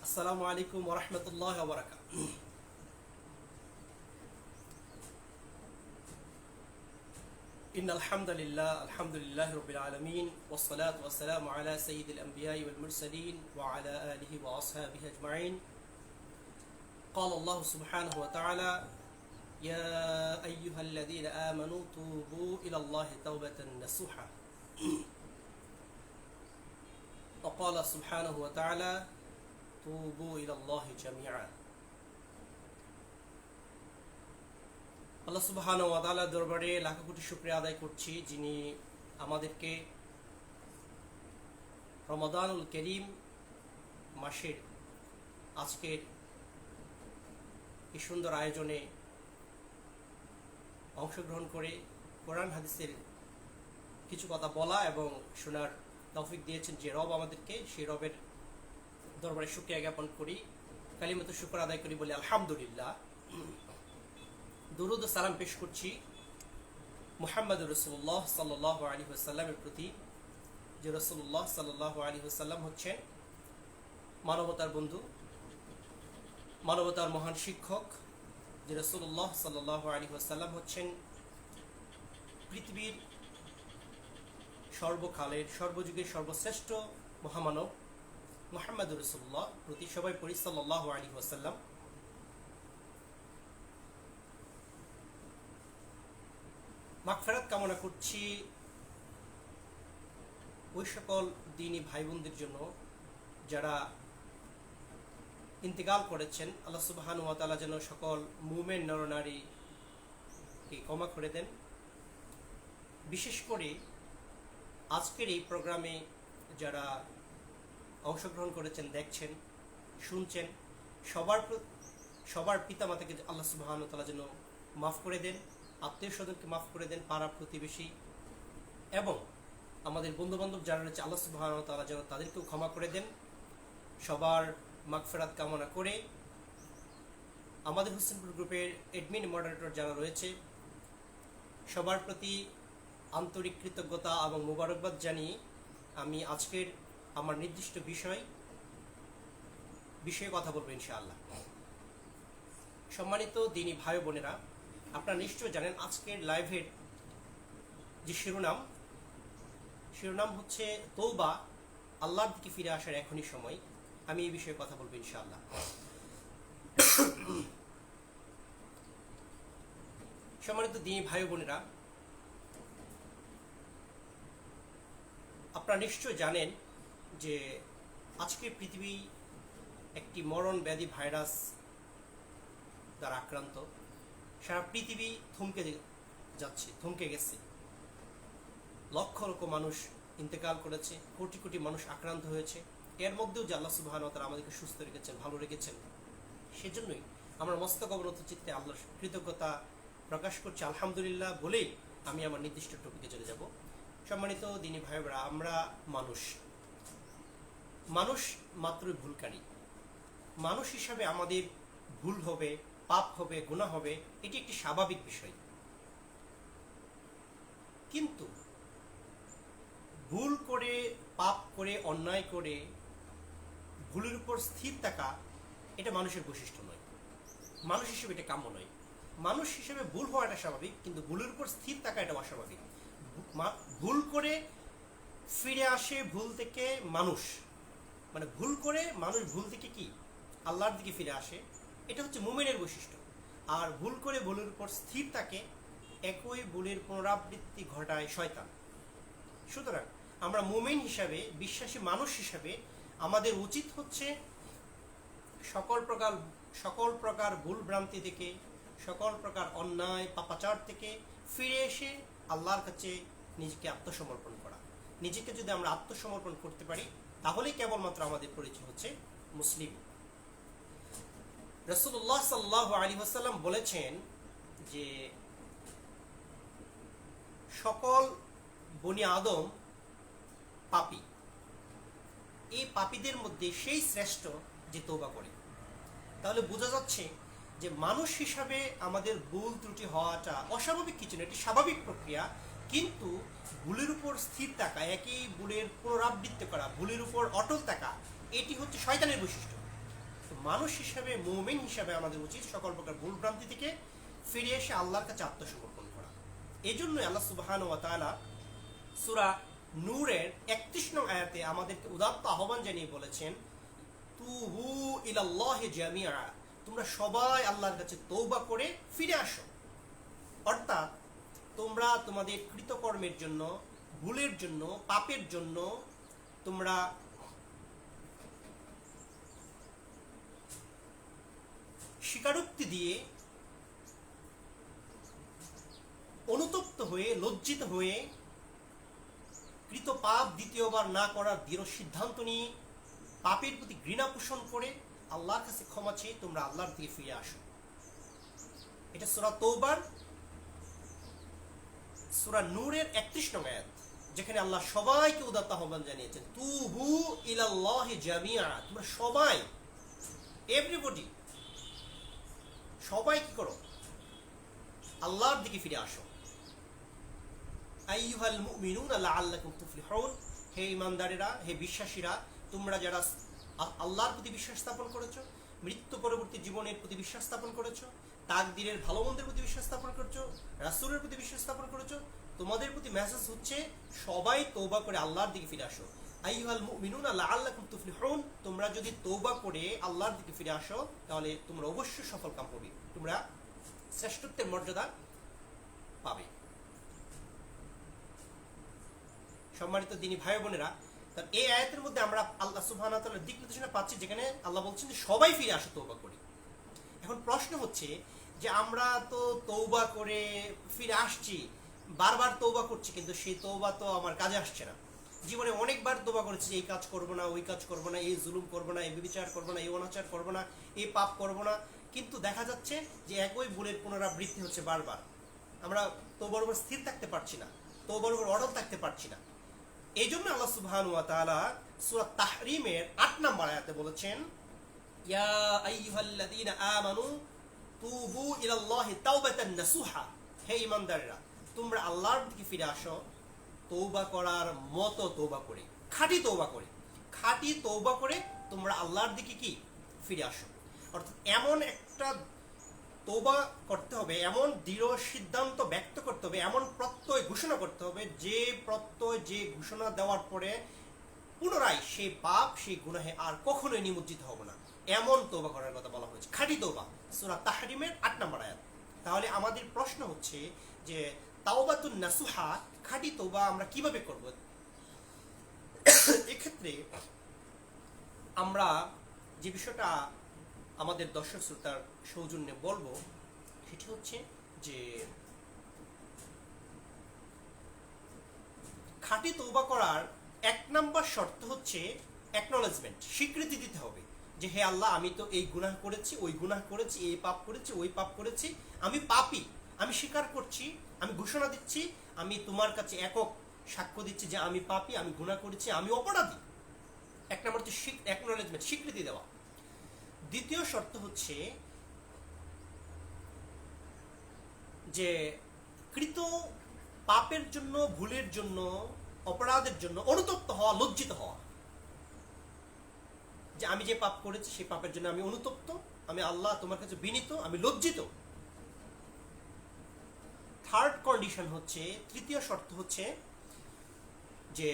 আসসালামু আলাইকুম ওয়া রাহমাতুল্লাহি ওয়া বারাকাতুহু। ইন্নাল হামদালিল্লাহ আলহামদুলিল্লাহি রাব্বিল আলামিন ওয়াস সালাতু ওয়াস সালামু আলা সাইয়্যিদিল আমবিয়াই ওয়াল মুরসালিন ওয়া আলা আলিহি ওয়া আসহাবিহি আজমাইন। قال الله سبحانه وتعالى يا أيها الذين آمنوا توبوا إلى الله توبة نصوحا وقال سبحانه وتعالى توبوا إلى الله جميعا। আল্লাহ সুবহানাহু ওয়া তাআলার দরবারে লাখ কোটি শুকরিয়া আদায় করছি, যিনি আমাদেরকে রমাদানুল করিম মাসের আজকের এই সুন্দর আয়োজনে অংশগ্রহণ করে কোরআন হাদিসের কিছু কথা বলা এবং শোনার তৌফিক দিয়েছেন যে রব আমাদেরকে, সেই রবের দরবারে শুকরিয়া জ্ঞাপন করি, কালিমাতুশ শুকর আদায় করি বলে আলহামদুলিল্লাহ। দুরুদ ও সালাম পেশ করছি মুহাম্মদুর রাসূলুল্লাহ সাল্লাল্লাহু আলাইহি ওয়াসাল্লামের প্রতি, যে রাসূলুল্লাহ সাল্লাল্লাহু আলাইহি ওয়াসাল্লাম হচ্ছেন মানবতার বন্ধু, মানবতার মহান শিক্ষক। যে রাসূলুল্লাহ সাল্লাল্লাহু আলাইহি ওয়াসাল্লাম হচ্ছেন পৃথিবীর সর্বকালের সর্বযুগের সর্বশ্রেষ্ঠ মহামানব। মুহাম্মদুর রাসূলুল্লাহ প্রতি সবাই পড়ি সাল্লাল্লাহু আলাইহি ওয়াসাল্লাম। মাগফিরাত কামনা করছি ওই সকল দ্বীনী ভাই বোনদের জন্য যারা ইন্তেকাল করেছেন। আল্লাহ সুবহানাহু ওয়া তাআলা যেন সকল মুমিন নরনারীকে ক্ষমা করে দেন। বিশেষ করে আজকের এই প্রোগ্রামে যারা অংশগ্রহণ করেছেন, দেখছেন, শুনছেন, সবার পিতামাতাকে আল্লাহ সুবহানাহু ওয়া তাআলা যেন মাফ করে দেন, আত্মীয় স্বজনকে মাফ করে দেন, পাড়া প্রতিবেশী এবং আমাদের বন্ধুবান্ধব যারা রয়েছে আল্লাহ সুবহানাহু ওয়া তাআলা যেন তাদেরকেও ক্ষমা করে দেন। সবার মাগফিরাত কামনা করে আমাদের হোসেনপুর গ্রুপের অ্যাডমিন মডারেটর যারা রয়েছে সবার প্রতি আন্তরিক কৃতজ্ঞতা এবং মোবারকবাদ জানিয়ে আমি আজকের আমার নির্দিষ্ট বিষয়ে কথা বলবো ইনশাআল্লাহ। সম্মানিত দ্বীনী ভাই বোনেরা, আপনারা নিশ্চয় জানেন আজকের লাইভের যে শিরোনাম হচ্ছে তওবা, আল্লাহর দিকে ফিরে আসার এখনই সময়। আমি এই বিষয়ে কথা বলবো ইনশাআল্লাহ। সম্মানিত দ্বীনী ভাই বোনেরা, আপনারা নিশ্চয় জানেন যে আজকের পৃথিবী একটি মরণ ব্যাধি ভাইরাস দ্বারা আক্রান্ত। সারা পৃথিবী থমকে গেছে। লক্ষ লক্ষ মানুষ ইন্তেকাল করেছে, কোটি কোটি মানুষ আক্রান্ত হয়েছে। এর মধ্যেও যে আল্লাহ সুবহানাহু ওয়া তাআলা আমাদেরকে সুস্থ রেখেছেন, ভালো রেখেছেন, সেজন্যই আমরা মস্তক অবনত চিত্তে আল্লাহর কৃতজ্ঞতা প্রকাশ করছি আলহামদুলিল্লাহ বলেই আমি আমার নির্দিষ্ট টপিকে চলে যাব। সম্মানিত দ্বীনী ভাই বোনেরা, আমরা মানুষ মাত্রই ভুলকারী। মানুষ হিসাবে আমাদের ভুল হবে, পাপ হবে, গুনাহ হবে, এটি একটি স্বাভাবিক বিষয়। কিন্তু ভুল করে, পাপ করে, অন্যায় করে ভুলের উপর স্থির থাকা এটা মানুষের বৈশিষ্ট্য নয়, মানুষ হিসেবে এটা কাম্য নয়। মানুষ হিসেবে ভুল হওয়াটা স্বাভাবিক, কিন্তু ভুলের উপর স্থির থাকা এটা অস্বাভাবিক। ভুল করে ফিরে আসে ভুল থেকে মানুষ, মানে ভুল করে মানুষ ভুল থেকে কি আল্লাহর দিকে ফিরে আসে, এটা হচ্ছে মুমিনের বৈশিষ্ট্য। আর ভুল করে ভুলের উপর স্থির থাকে, একই ভুলের পুনরাবৃত্তি ঘটায় শয়তান। সুতরাং আমরা মুমিন হিসাবে, বিশ্বাসী মানুষ হিসাবে আমাদের উচিত হচ্ছে সকল প্রকার ভুল ভ্রান্তি থেকে, সকল প্রকার অন্যায় পাপাচার থেকে ফিরে এসে আল্লাহর কাছে নিজেকে আত্মসমর্পণ করা। নিজেকে যদি আমরা আত্মসমর্পণ করতে পারি তাহলেই কেবলমাত্র আমাদের পরিচয় হচ্ছে মুসলিম। রাসূলুল্লাহ সাল্লাল্লাহু আলাইহি ওয়াসাল্লাম বলেছেন যে সকল বনি আদম পাপী। এই পাপীদের মধ্যে সেই শ্রেষ্ঠ যে তওবা করে। তাহলে বোঝা যাচ্ছে যে মানুষ হিসাবে আমাদের ভুল ত্রুটি হওয়াটা অস্বাভাবিক কিছু না, এটি স্বাভাবিক প্রক্রিয়া। কিন্তু ভুলের উপর স্থির থাকা, একই ভুলের পুনরাবৃত্তি করা, ভুলের উপর অটল থাকা, এটি হচ্ছে শয়তানের বৈশিষ্ট্য। মানুষ হিসাবে, মুমিন হিসাবে আমাদের উচিত সকল প্রকার ভুল ভ্রান্তি থেকে ফিরে এসে আল্লাহর কাছে আত্মসমর্পণ করা। এই জন্যই আল্লাহ সুবহানাহু ওয়া তাআলা সূরা নূরের 31 নং আয়াতে আমাদেরকে উদাত্ত আহ্বান জানিয়ে বলেছেন, তুবু ইলাল্লাহি জামিআ, তোমরা সবাই আল্লাহর কাছে তওবা করে ফিরে আসো। অর্থাৎ তোমরা তোমাদের কৃতকর্মের জন্য, ভুলের জন্য, পাপের জন্য তোমরা স্বীকারোক্তি দিয়ে অনুতপ্ত হয়ে, লজ্জিত হয়ে, কৃত পাপ দ্বিতীয়বার না করার দৃঢ় সিদ্ধান্ত নিয়ে, পাপের প্রতি ঘৃণা পোষণ করে আল্লাহর কাছে ক্ষমা চেয়ে তোমরা আল্লাহর দিকে ফিরে আসো। এটা সূরা তওবার সূরা নূরের 31 নং আয়াত, যেখানে আল্লাহ সবাইকে উদাত্ত আহ্বান জানিয়েছেন, তুবু ইলাল্লাহি জামিআ, তোমরা সবাই, এভরিবডি, সবাই কি করো? আল্লাহর দিকে ফিরে আসো। আইয়ুহাল মুমিনুনা লাআল্লাকুম তুফলিহুন, হে ঈমানদারেরা, হে বিশ্বাসীরা, তোমরা যারা আল্লাহর প্রতি বিশ্বাস স্থাপন করেছো, মৃত্যু পরবর্তী জীবনের প্রতি বিশ্বাস স্থাপন করেছো, তাকদীরের ভালো মন্দের প্রতি বিশ্বাস স্থাপন করেছো, রাসূলের প্রতি বিশ্বাস স্থাপন করেছো, তোমাদের প্রতি মেসেজ হচ্ছে সবাই তওবা করে আল্লাহর দিকে ফিরে আসো। আইয়ুহাল মুমিনুনা লাআল্লাকুম তুফলিহুন, তোমরা যদি তওবা করে আল্লাহর দিকে ফিরে আসো তাহলে তোমরা অবশ্যই সফল কাম হবে, তোমরা শ্রেষ্ঠত্বের মর্যাদা পাবে। সম্মানিত দিনী ভাই বোনেরা, এই আয়াতের মধ্যে আমরা আল্লাহ সুবহানাহু ওয়া তাআলার দিক নির্দেশনা পাচ্ছি, যেখানে আল্লাহ বলছেন যে সবাই ফিরে আসো তওবা করে। এখন প্রশ্ন হচ্ছে যে আমরা তো তওবা করে ফিরে আসছি, বারবার তওবা করছি, কিন্তু সেই তওবা তো আমার কাজে আসছে না। জীবনে অনেকবার তওবা করেছি, এই কাজ করব না, ওই কাজ করব না, এই জুলুম করব না, এই ব্যভিচার করব না, এই অনাচার করব না, এই পাপ করব না, কিন্তু দেখা যাচ্ছে যে একই ভুলের পুনরাবৃত্তি হচ্ছে বারবার। আমরা তওবার উপর স্থির থাকতে পারছি না, তওবার উপর অটল থাকতে পারছি না। এই জন্য আল্লাহ সুবহানাহু ওয়া তাআলা সূরা তাহরিমের 8 নম্বর আয়াতে বলেছেন, ইয়া আইয়ুহাল্লাযীনা আমানু তুবু ইলাল্লাহি তাওবাতান নাসুহা, হে ঈমানদাররা, তোমরা আল্লাহর দিকে ফিরে আসো তওবা করার মতো তওবা করে, খাঁটি তওবা করে, খাঁটি তওবা করে তোমরা আল্লাহর দিকে কি ফিরে আসো। অর্থাৎ এমন একটা তওবা করতে হবে, এমন দৃঢ় সিদ্ধান্ত ব্যক্ত করতে হবে, এমন প্রত্যয় ঘোষণা করতে হবে, যে প্রত্যয়, যে ঘোষণা দেওয়ার পরে পুনরায় সেই পাপ, সেই গুনাহে আর কখনোই নিমজ্জিত হব না, এমন তওবা করার কথা বলা হয়েছে, খাঁটি তওবা, সূরা তাহরিমের 8 নম্বর আয়াত। তাহলে আমাদের প্রশ্ন হচ্ছে যে তাওবাতুন নাসুহা, খাঁটি তওবা আমরা কিভাবে করব? এক্ষেত্রে আমরা যে বিষয়টা আমাদের দর্শক শ্রোতার সৌজন্যে বলবো সেটি হচ্ছে যে খাঁটি তওবা করার 1 নম্বর শর্ত হচ্ছে অ্যাকনলেজমেন্ট, স্বীকৃতি দিতে হবে যে হে আল্লাহ, আমি তো এই গুনাহ করেছি, ওই গুনাহ করেছি, এই পাপ করেছি, ওই পাপ করেছি, আমি পাপী, আমি স্বীকার করছি, আমি ঘোষণা দিচ্ছি, আমি তোমার কাছে একক সাক্ষ্য দিচ্ছি যে আমি পাপী, আমি গুনাহ করেছি, আমি অপরাধী। 1 নম্বর হচ্ছে অ্যাকনলেজমেন্ট, স্বীকৃতি দেওয়া। দ্বিতীয় শর্ত হচ্ছে যে কৃত পাপের জন্য, ভুলের জন্য, অপরাধের জন্য অনুতপ্ত হওয়া, লজ্জিত হওয়া, যে আমি যে পাপ করেছি সেই পাপের জন্য আমি অনুতপ্ত, আমি আল্লাহ তোমার কাছে বিনীত, আমি লজ্জিত। থার্ড কন্ডিশন হচ্ছে, তৃতীয় শর্ত হচ্ছে যে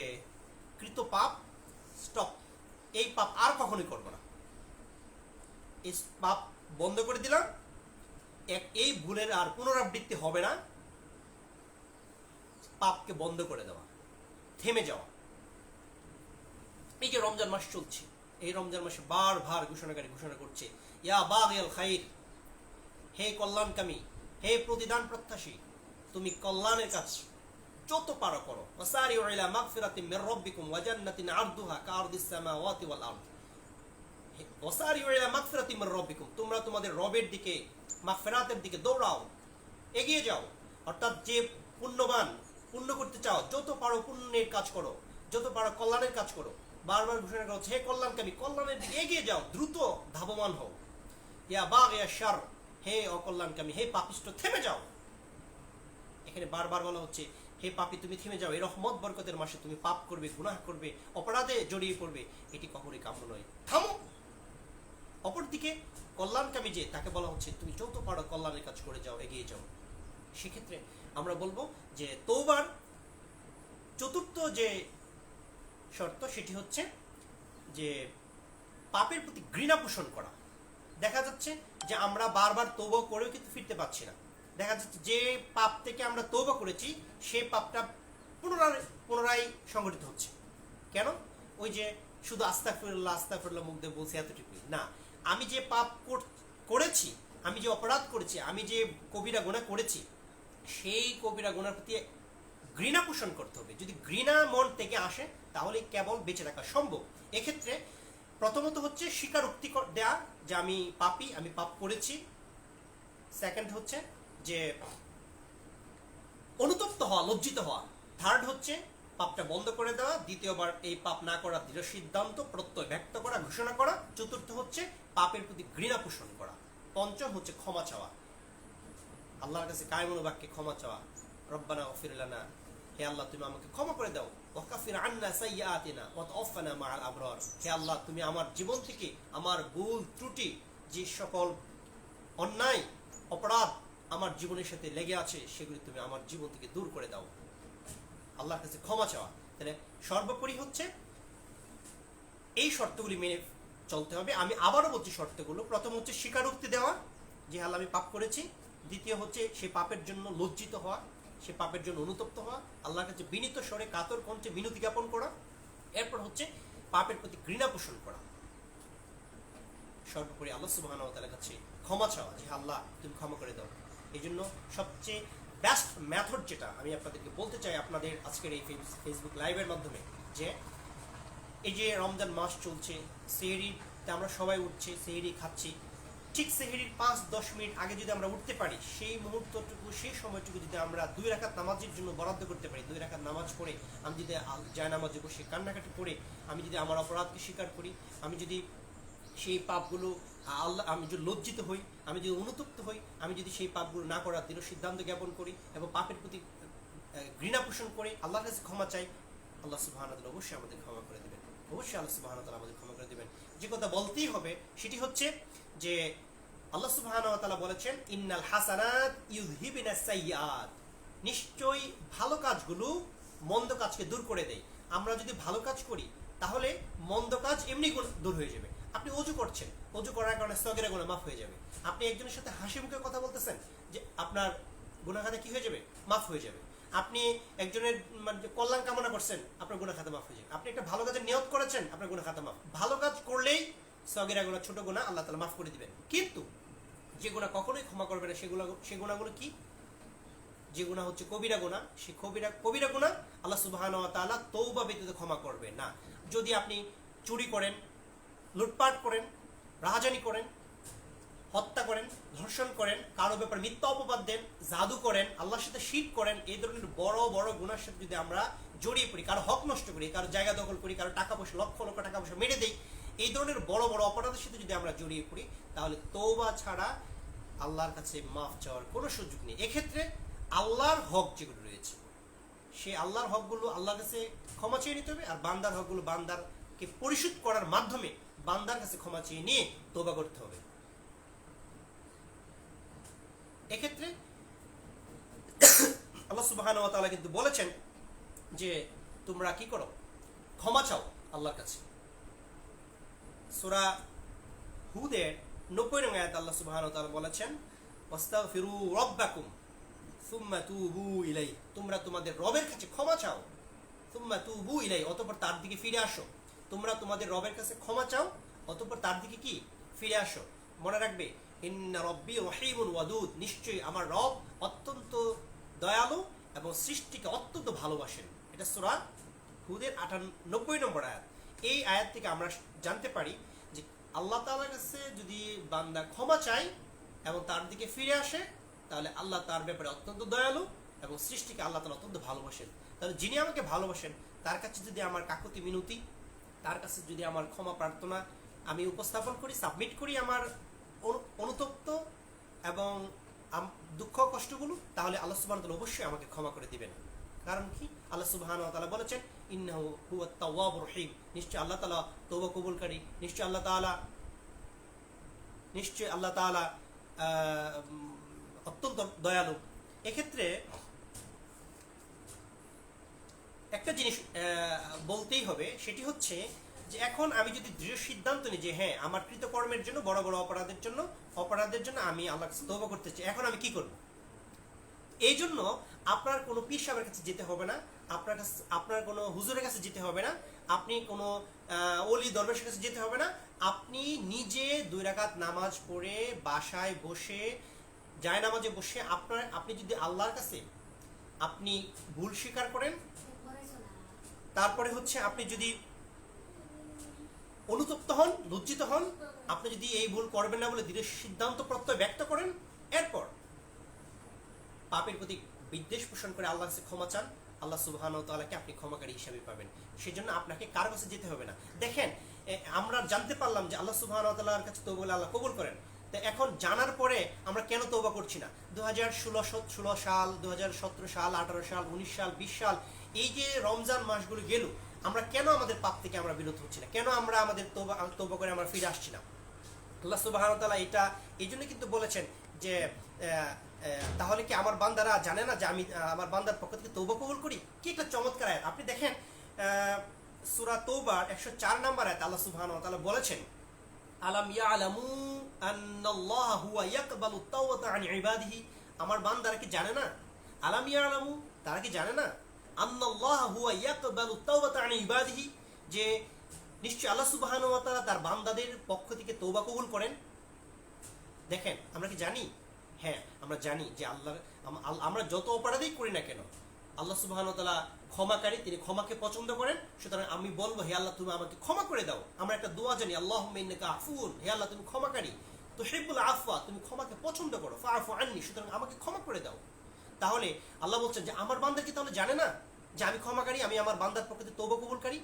কৃত পাপ স্টপ, এই পাপ আর কখনোই করব না, এই পাপ বন্ধ করে দিলাম, এই ভুলের আর পুনরাবৃত্তি হবে না, পাপকে বন্ধ করে দেওয়া, থেমে যাওয়া। এই যে রমজান মাস চলছে, এই রমজান মাসে বারবার ঘোষণাকারী ঘোষণা করছে, ইয়া বাগিয়াল খাইর, হে কল্যাণকামী, হে প্রতিদান প্রত্যাশী, তুমি কল্যাণের কাজ যত পারো করো। ওয়াসারিউ ইলা মাগফিরাতিন মির রাব্বিকুম ওয়া জান্নাতিন আরদুহা কাআরদিস সামাওয়াতি ওয়াল আরদ, ওয়াসারিউ ইলা মাগফিরাতিন মির রাব্বিকুম, তোমরা তোমাদের রবের দিকে, মাগফিরাতের দিকে দৌড়াও, এগিয়ে যাও। অর্থাৎ যে পুণ্যবান, পুণ্য করতে চাও, যত পারো পুণ্যের কাজ করো, যত পারো কল্যাণের কাজ করো। বারবার ঘোষণা করা হচ্ছে হে কল্যাণকামী, কল্যাণের দিকে এগিয়ে যাও, দ্রুত ধাবমান হও। ইয়া বাগিয়া শার, হে অকল্যাণকামী, হে পাপিষ্ঠ, থেমে যাও। এখানে বারবার বলা হচ্ছে হে পাপী, তুমি থেমে যাও, এই রহমত বরকতের মাসে তুমি পাপ করবে, গুনাহ করবে, অপরাধে জড়িয়ে পড়বে, এটি কখনোই কাম্য নয়, থামো। অপরদিকে কল্যাণকামী যে তাকে বলা হচ্ছে তুমি যত পারো কল্যাণের কাজ করে যাও, এগিয়ে যাও। সেক্ষেত্রে আমরা বলবো যে তওবার চতুর্থ যে শর্ত সেটি হচ্ছে যে পাপের প্রতি ঘৃণা পোষণ করা। দেখা যাচ্ছে যে আমরা বারবার তওবা করেও কিন্তু ফিরতে পারছি না। দেখা যাচ্ছে যে পাপ থেকে আমরা তওবা করেছি সেই পাপটা পুনরায় সংঘটিত হচ্ছে। কেন? ওই যে শুধু আস্তাগফিরুল্লাহ মুখ দিয়ে বলছি এতটুকুই না, আমি যে পাপ করেছি, আমি যে অপরাধ করেছি, আমি যে কবিরা গুনাহ করেছি, সেই কবিরা গুনার প্রতি ঘৃণা পোষণ করতে হবে। যদি ঘৃণা মন থেকে আসে তাহলে কেবল বেঁচে থাকা সম্ভব। এক্ষেত্রে প্রথমত হচ্ছে স্বীকারোক্তি দেয়া যে আমি পাপী, আমি পাপ করেছি। সেকেন্ড হচ্ছে যে অনুতপ্ত হওয়া, লজ্জিত হওয়া। থার্ড হচ্ছে পাপটা বন্ধ করে দেওয়া। দ্বিতীয়বার এই পাপ না করার দৃঢ় সিদ্ধান্ত প্রত্যয় ব্যক্ত করা, ঘোষণা করা। চতুর্থ হচ্ছে পাপের প্রতি ঘৃণা পোষণ করা। পঞ্চম হচ্ছে ক্ষমা চাওয়া, আল্লাহর কাছে কায়মুল বাক্যে ক্ষমা চাওয়া। রব্বানা গফির লানা, হে আল্লাহ তুমি আমাকে ক্ষমা করে দাও। ওয়াকাফির আন্না সাইয়্যাতিনা ওয়া তাওফানা মাআল আবরার, হে আল্লাহ তুমি আমার জীবন থেকে আমার ভুল ত্রুটি, যে সকল অন্যায় অপরাধ আমার জীবনের সাথে লেগে আছে সেগুলি তুমি আমার জীবন থেকে দূর করে দাও। আল্লাহর কাছে ক্ষমা চাওয়া। তাহলে সর্বোপরি হচ্ছে এই শর্তগুলি মেনে চলতে হবে। আমি আবারও বলছি শর্তগুলো। প্রথম হচ্ছে স্বীকারোক্তি দেওয়া যে আল্লাহ আমি পাপ করেছি। দ্বিতীয় হচ্ছে সে পাপের জন্য লজ্জিত হওয়া, সে পাপের জন্য অনুতপ্ত হওয়া, আল্লাহর কাছে বিনীত স্বরে কাতর কণ্ঠে মিনতি জ্ঞাপন করা। এরপর হচ্ছে পাপের প্রতি ঘৃণা পোষণ করা। সর্বোপরি আল্লাহ সুবহানাহু ওয়া তাআলার কাছে ক্ষমা চাওয়া যে আল্লাহ তুমি ক্ষমা করে দাও। এই জন্য সবচেয়ে বেস্ট মেথড যেটা আমি আপনাদেরকে বলতে চাই আপনাদের আজকের এই ফেসবুক লাইভের মাধ্যমে, যে এই যে রমজান মাস চলছে, সেহরিতে আমরা সবাই উঠছি, সেহরি খাচ্ছি, ঠিক সেহরির 5-10 মিনিট আগে যদি আমরা উঠতে পারি, সেই মুহূর্তটুকু, সেই সময়টুকু যদি আমরা 2 রাকাত নামাজের জন্য বরাদ্দ করতে পারি, 2 রাকাত নামাজ পড়ে আমি যদি জায়নামাজে বসে কান্নাকাটি করে আমি যদি আমার অপরাধকে স্বীকার করি, আমি যদি সেই পাপগুলো আল্লাহ, আমি যদি লজ্জিত হই, আমি যদি অনুতপ্ত হই, আমি যদি সেই পাপগুলো না করার দৃঢ় সিদ্ধান্ত জ্ঞাপন করি এবং পাপের প্রতি ঘৃণা পোষণ করে আল্লাহর কাছে ক্ষমা চাই, আল্লাহ সুবহানাহু ওয়া তাআলা অবশ্যই আমাদের ক্ষমা করে দেবেন। অবশ্যই আল্লাহ সুবহানাহু ওয়া তাআলা আমাদের ক্ষমা করে দেবেন। যে কথা বলতেই হবে সেটি হচ্ছে যে আল্লাহ সুবহানাহু ওয়া তাআলা বলেছেন ইন্নাল হাসানাত ইউযহিবিনাস সাইয়্যাত, নিশ্চয়ই ভালো কাজগুলো মন্দ কাজকে দূর করে দেয়। আমরা যদি ভালো কাজ করি তাহলে মন্দ কাজ এমনি দূর হয়ে যাবে। আপনি অজু করছেন, অজু করার কারণে সগীরা গুনাহ মাফ হয়ে যাবে। আপনি একজনের সাথে হাসি মুখে কথা বলতেছেন, যে আপনার গুনাহ খাতা কি হয়ে যাবে? মাফ হয়ে যাবে। আপনি একজনের কল্যাণ কামনা করছেন, আপনার গুনাহ খাতা মাফ হয়ে যাবে। আপনি একটা ভালো কাজের নিয়ত করেছেন, আপনার গুনাহ খাতা মাফ। ভালো কাজ করলেই সগীরা গুনাহ, ছোট গুনাহ আল্লাহ তাআলা মাফ করে দিবেন। কিন্তু যে গুনাহ কখনোই ক্ষমা করবে না সে গুনাহগুলো কি? যে গুনাহ হচ্ছে কবিরা গুনাহ, সেই কবিরা গুনাহ আল্লাহ সুবহানাহু ওয়া তাআলা তওবা ব্যতীত ক্ষমা করবে না। যদি আপনি চুরি করেন, লুটপাট করেন, রাহাজানি করেন, হত্যা করেন, ধর্ষণ করেন, কারো ব্যাপারে মিথ্যা অপবাদ দেন, জাদু করেন, আল্লাহর সাথে শিরক করেন, এই ধরনের বড় বড় গুনাহের সাথে যদি আমরা জড়িয়ে পড়ি, কারো হক নষ্ট করি, কারো জায়গা দখল করি, কারো টাকা পয়সা লক্ষ লক্ষ টাকা পয়সা মেরে দেই, এই ধরনের বড় বড় অপরাধের সাথে যদি আমরা জড়িয়ে পড়ি, তাহলে তওবা ছাড়া আল্লাহর কাছে মাফ চাওয়ার কোনো সুযোগ নেই। এক্ষেত্রে আল্লাহর হক যেগুলো রয়েছে, সেই আল্লাহর হকগুলো আল্লাহর কাছে ক্ষমা চেয়ে নিতে হবে, আর বান্দার হকগুলো বান্দারকে পরিশোধ করার মাধ্যমে বান্দার কাছে ক্ষমা চেয়ে নিয়ে তওবা করতে হবে। এক্ষেত্রে আল্লাহ সুবহানাহু ওয়া তাআলা কিন্তু বলেছেন যে তোমরা কি করো? ক্ষমা চাও আল্লাহর কাছে। সূরা হুদের 90 নং আয়াতে আল্লাহ সুবহানাহু ওয়া তাআলা বলেছেন ওয়াস্তাগফিরু রাব্বাকুম সুম্মা তুবু ইলাইহি, তোমরা তোমাদের রবের কাছে ক্ষমা চাও, সুম্মা তুবু ইলাইহি, অতঃপর তার দিকে ফিরে আসো। তোমরা তোমাদের রবের কাছে ক্ষমা চাও, অতঃপর তার দিকে কি? ফিরে আসো। মনে রাখবে ইন্না রাব্বি রহিমুন ওয়াদুদ, নিশ্চয়ই আমার রব অত্যন্ত দয়ালু এবং সৃষ্টিকে অত্যন্ত ভালোবাসেন। এটা সূরা হুদের 90 নম্বর আয়াত। এই আয়াত থেকে আমরা জানতে পারি যে আল্লাহ তাআলার কাছে যদি বান্দা ক্ষমা চায় এবং তার দিকে ফিরে আসে, তাহলে আল্লাহ তার ব্যাপারে অত্যন্ত দয়ালু এবং সৃষ্টিকে আল্লাহ তাআলা অত্যন্ত ভালোবাসেন। তাহলে যিনি আমাকে ভালোবাসেন তার কাছে যদি আমার কাকুতি মিনতি, তার কাছে যদি আমার ক্ষমা প্রার্থনা আমি উপস্থাপন করি, সাবমিট করি আমার অনুতপ্ত এবং দুঃখ কষ্টগুলো, তাহলে আল্লাহ সুবহানাহু ওয়া তাআলা অবশ্যই আমাকে ক্ষমা করে দিবেন। কারণ কি? আল্লাহ সুবহানাহু ওয়া তাআলা বলেছেন ইন্নাহু হুয়াত তাওয়াবুর রহিম, নিশ্চয় আল্লাহ তাআলা তওবা কবুলকারী, নিশ্চয় আল্লাহ তাআলা নিশ্চয়ই আল্লাহ তাআলা অত্যন্ত দয়ালু। এক্ষেত্রে একটা জিনিস বলতেই হবে, সেটি হচ্ছে যে এখন আমি যদি দৃঢ় সিদ্ধান্ত নিই যে হ্যাঁ আমার কৃতকর্মের জন্য, বড় বড় অপরাধের জন্য আমি আল্লাহর কাছে তওবা করতে চাই, এখন আমি কি করব? এই জন্য আপনার কোনো পীর সাহেবের কাছে যেতে হবে না, আপনার কোনো হুজুরের কাছে যেতে হবে না, আপনি কোনো ওলি দরবেশের কাছে যেতে হবে না। আপনি নিজে 2 রাকাত নামাজ পড়ে বাসায় বসে, জায়নামাজে বসে আপনি যদি আল্লাহর কাছে আপনি ভুল স্বীকার করেন, তারপরে হচ্ছে আপনি যদি অনুতপ্ত হন, লজ্জিত হন, আপনি যদি এই ভুল করবেন না বলে দৃঢ় সিদ্ধান্ত প্রত্যয় ব্যক্ত করেন, এরপর পাপের প্রতি বিদ্বেষ পোষণ করে আল্লাহর কাছে ক্ষমা চান, আল্লাহ সুবহানাহু ওয়া তাআলাকে আপনি ক্ষমাকারী হিসেবে পাবেন। সেজন্য আপনাকে কারো কাছে যেতে হবে না। দেখেন, আমরা জানতে পারলাম যে আল্লাহ সুবহানাহু ওয়া তাআলার কাছে তওবা আল্লাহ কবুল করেন। তো এখন জানার পরে আমরা কেন তওবা করছি না? 2016 সাল, 2017 সাল, 18 সাল, 19 সাল, 20 সাল, এই যে রমজান মাসগুলো গেল, আমরা কেন আমাদের পাপ থেকে আমরা বিরত হচ্ছি না? কেন আমরা আমাদের তওবা করে আমরা ফিরে আসছি না? আল্লাহ সুবহানাহু ওয়া তাআলা এটা এই জন্য কিন্তু বলেছেন যে তাহলে কি আমার বান্দারা জানে না যে আমি আমার বান্দার পক্ষ থেকে তওবা কবুল করি? কি একটা চমৎকার আয়াত! আপনি দেখেন সূরা তওবার 104 নম্বর আয়াত আল্লাহ সুবহানাহু ওয়া তাআলা বলেছেন, আলাম ইয়ালামু আন্নাল্লাহা হুয়া ইয়াকবালু তাওবাতা আন ইবাদিহি। আমার বান্দারা কি জানে না? আলাম ইয়ালামু, তারা কি জানে না? আন্নাল্লাহা হুয়া ইয়াকবালু তাওবাতা আন ইবাদিহি, যে নিশ্চয় আল্লাহ সুবহানাহু ওয়া তাআলা তার বান্দাদের পক্ষ থেকে তওবা কবুল করেন। দেখেন, আমরা কি জানি? হ্যাঁ, আমরা জানি যে আমরা যত অপরাধই করি না কেন আল্লাহ সুবহানাহু ওয়া তাআলা ক্ষমাকারী, তিনি ক্ষমাকে পছন্দ করেন। সুতরাং আমি বলবো, হে আল্লাহ তুমি আমাকে ক্ষমা করে দাও। আমরা একটা দোয়া জানি, আল্লাহুম্মা ইন্নাকা আফুন, হে আল্লাহ তুমি ক্ষমাকারী, তুহিব্বুল আফওয়া, তুমি ক্ষমাকে পছন্দ করো, ফাআফু আন্নি, সুতরাং আমাকে ক্ষমা করে দাও। তাহলে আল্লাহ বলছেন যে আমার বান্দা কি তাহলে জানে না যে আমি ক্ষমাকারী, আমি আমার বান্দার পক্ষ থেকে তওবা কবুলকারী?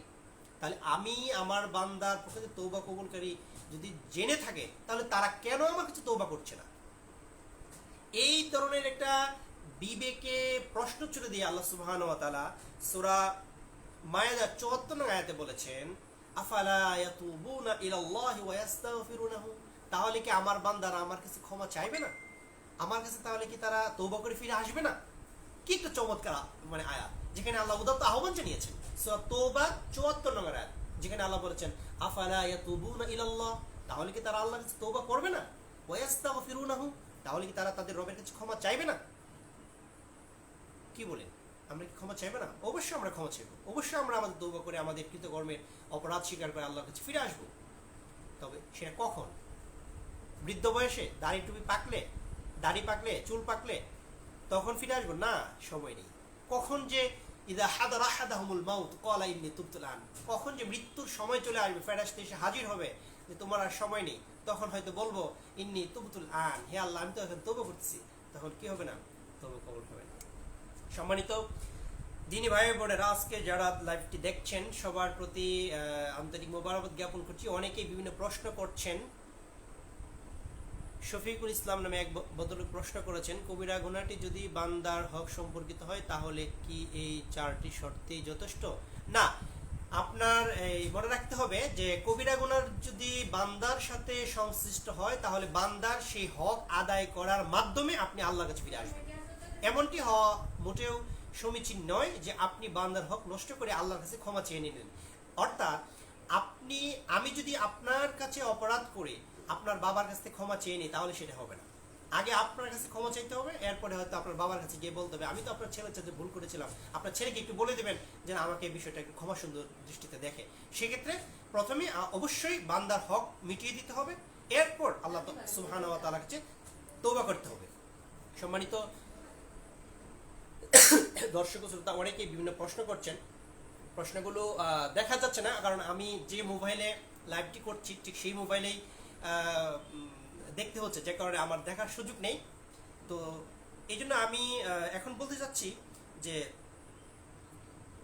তাহলে আমি আমার বান্দার পক্ষ থেকে তওবা কবুলকারী যদি জেনে থাকে, তাহলে তারা কেন আমার কাছে তওবা করছে না? এই ধরনের একটা বিবেকে প্রশ্ন ছুড়ে দিয়ে আল্লাহ সুবহানাহু ওয়া তাআলা সূরা মায়েদা 74 নং আয়াতে বলেছেন, আফালা ইয়াতুবুনা ইলাল্লাহি ওয়া ইস্তাগফিরুনাহু। তাহলে কি আমার বান্দারা আমার কাছে ক্ষমা চাইবে না? আমার কাছে তাহলে কি তারা তওবা করে ফিরে আসবে না? কি একটা চমৎকার আয়াত, যেখানে আল্লাহ উদাত্ত আহ্বান জানিয়েছেন। সূরা তওবা 74 নম্বর আয়াত, যেখানে আল্লাহ বলেছেন আফালা ইয়াতুবুনা ইলাল্লাহ, তাহলে কি তারা আল্লাহর কাছে তওবা করবে না? ওয়া ইস্তাগফিরুনাহু, তাহলে কি তারা তাদের রবের কাছে ক্ষমা চাইবে না? কি বলেন, আমরা কি ক্ষমা চাইবে না? অবশ্যই আমরা ক্ষমা চাইব, অবশ্যই আমরা আমাদের তওবা করে আমাদের কৃতকর্মের অপরাধ স্বীকার করে আল্লাহর কাছে ফিরে আসবো। তবে সেটা কখন? বৃদ্ধ বয়সে, দাড়ি পাকলে, চুল পাকলে তখন ফিরে আসবো? না, সময় নেই। কখন যে ইদা হাদারা আহাদাহুমুল মাউত ক্বালা ইন্নী তুবতু আন, কখন যে মৃত্যুর সময় চলে আসবে, ফেরেশতা এসে হাজির হবে যে তোমার আর সময় নেই, তখন হয়তো বলবো ইন্নী তুবতুল আন, হে আল্লাহ আমি তো এখন তওবা করতেছি। তখন কি হবে না? তওবা কবুল হবে না। সম্মানিত দিনী ভাই বোনেরা, আজকে যারা লাইভটি দেখছেন সবার প্রতি আন্তরিক মোবারকবাদ জ্ঞাপন করছি। অনেকেই বিভিন্ন প্রশ্ন করছেন। শফিকুল ইসলাম নামে এক ভদ্রলোক প্রশ্ন করেছেন, কবিরা গুনাহটি যদি বান্দার হক সম্পর্কিত হয় তাহলে কি এই 4টি শর্তেই যথেষ্ট? না, আপনার মনে রাখতে হবে যে কবিরা গুনাহ যদি বান্দার সাথে সংশ্লিষ্ট হয় তাহলে বান্দার সেই হক আদায় করার মাধ্যমে আপনি আল্লাহর কাছে ফিরে আসবেন। এমনটি হওয়া মোটেও সমীচীন নয় যে আপনি বান্দার হক নষ্ট করে আল্লাহর কাছে ক্ষমা চেয়ে নিলেন। অর্থাৎ আমি যদি আপনার কাছে অপরাধ করে আপনার বাবার কাছ থেকে ক্ষমা চেয়ে নিই, তাহলে সেটা হবে না। আগে আপনার কাছে ক্ষমা চাইতে হবে, এরপরে হয়তো আপনার বাবার কাছে গিয়ে বলতে হবে আমি তো আপনার ছেলের সাথে ভুল করেছিলাম, আপনার ছেলেকে একটু বলে দেবেন যেন আমাকে এই বিষয়টা একটু ক্ষমা সুন্দর দৃষ্টিতে দেখে। সেক্ষেত্রে প্রথমে অবশ্যই বান্দার হক মিটিয়ে দিতে হবে, এরপর আল্লাহ সুবহানাহু ওয়া তাআলার কাছে তওবা করতে হবে। সম্মানিত দর্শক শ্রোতা, অনেকেই বিভিন্ন প্রশ্ন করছেন, প্রশ্নগুলো দেখা যাচ্ছে না, কারণ আমি যে মোবাইলে লাইভটি করছি ঠিক সেই মোবাইলেই দেখতে হচ্ছে, যে কারণে আমার দেখার সুযোগ নেই। তো এই জন্য আমি এখন বলতে চাচ্ছি যে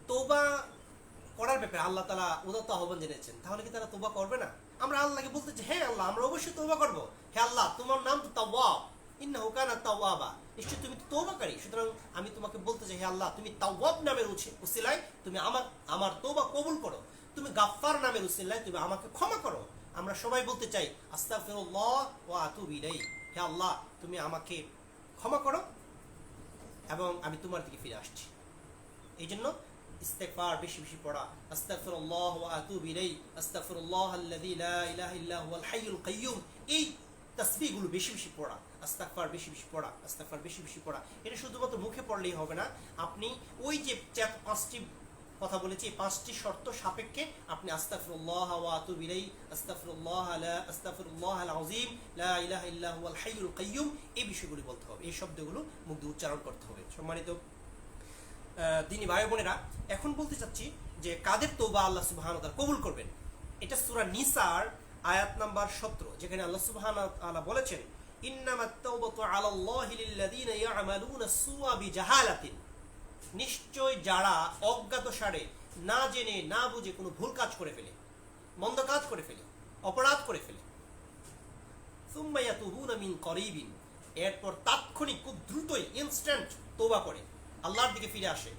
তওবা করার ব্যাপারে আল্লাহ তাআলা উদাত্ত আহ্বান জানিয়েছেন, তাহলে কি তারা তওবা করবে না? আমরা আল্লাহকে বলতে চাই, হ্যাঁ আল্লাহ আমরা অবশ্যই তওবা করব। হে আল্লাহ তোমার নাম তো তাওয়াব, ইন্নাহু কানা তাওয়াবা, নিশ্চয়ই তুমি তওবাকারী। সুতরাং আমি তোমাকে বলতে চাই, হে আল্লাহ তুমি তাওয়াব নামের উসিলায় তুমি আমার তওবা কবুল করো, তুমি গাফফার নামের উসিলায় তুমি আমাকে ক্ষমা করো। আমরা আমরা সবাই বলতে চাই আস্তাগফিরুল্লাহ ওয়া আতুবু ইলাইহি, হে আল্লাহ তুমি আমাকে ক্ষমা করো এবং আমি তোমার দিকে ফিরে আসছি। এই জন্য ইস্তেগফার বেশি বেশি পড়া, আস্তাগফিরুল্লাহ ওয়া আতুবু ইলাইহি, আস্তাগফিরুল্লাহ আল্লাযী লা ইলাহা ইল্লা হুয়াল হাইয়ুল কাইয়্যুম, এই তাসবিহগুলো বেশি বেশি পড়া, আস্তাগফার বেশি বেশি পড়া, আস্তাগফার বেশি বেশি পড়া। এটা শুধুমাত্র মুখে পড়লেই হবে না, আপনি ওই যে পাঁচটি কথা বলেছি এই পাঁচটি শর্ত সাপেক্ষে আপনি আস্তাগফিরুল্লাহ ওয়া আতুবু ইলাইহি, আস্তাগফিরুল্লাহ আল আযীম, লা ইলাহা ইল্লা হুয়াল হাইয়ুল কাইয়্যুম, এই বিষয়গুলো বলতে হবে, এই শব্দগুলো মুখ দিয়ে উচ্চারণ করতে হবে। সম্মানিত দিনী ভাই বোনেরা, এখন বলতে চাচ্ছি যে কাদের তওবা আল্লাহ সুবহানাহু ওয়া তাআলা কবুল করবেন। এটা সূরা নিসার আয়াত নাম্বার 17, যেখানে আল্লাহ সুবহানাহু ওয়া তাআলা বলেছেন ইন্নামাত তাওবাতু আলাল্লাহি লিল্লাযীনা ইয়া'মালুনা সুআ বিজাহালাতিন, নিশ্চয় যারা অজ্ঞাতসারে না জেনে না বুঝে কোনো ভুল কাজ করে ফেলে, মন্দ কাজ করে ফেলে, অপরাধ করে ফেলে, সুম্মা ইয়াতুবুনা মিন করিবিন, এরপর তাৎক্ষণিক খুব দ্রুতই ইনস্ট্যান্ট তওবা করে আল্লাহর দিকে ফিরে আসে,